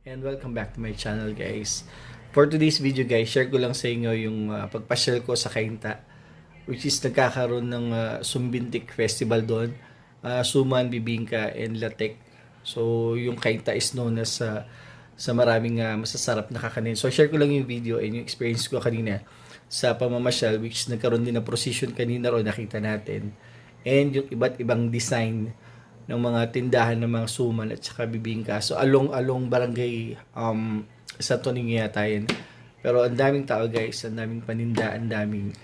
And welcome back to my channel, guys. For today's video, guys, share ko lang sa inyo yung pagpasyal ko sa Cainta, which is nagkakaroon ng Sumbintik Festival doon, Suman, Bibingka, and Latek. So yung Cainta is known as sa maraming masasarap na kakanin. So share ko lang yung video and yung experience ko kanina sa pamamasyal, which nagkaroon din ng procession kanina ro, nakita natin, and yung iba't ibang design ng mga tindahan ng mga suman at saka bibingka. So along barangay sa Tuning yata yun. Pero ang daming tao, guys, ang daming paninda, ang daming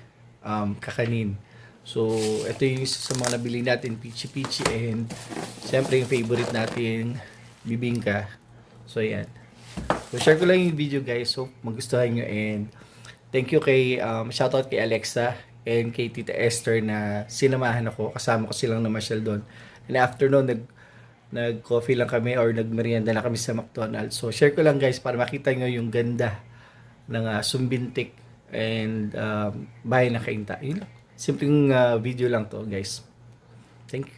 kakanin. So ito yung isa sa mga nabili natin, pichi-pichi, and siyempre yung favorite natin, bibingka. So yan. So share ko lang yung video, guys. So magustuhan nyo, and thank you kay shoutout kay Alexa and kay Tita Esther na sinamahan ako, kasama ko silang namasyal doon. And after noon, nag-coffee lang kami or nagmerienda na kami sa McDonald's. So, share ko lang, guys, para makita nyo yung ganda ng Sumbintik and bahay ng Cainta. Yun lang. Simpleng video lang to, guys. Thank you.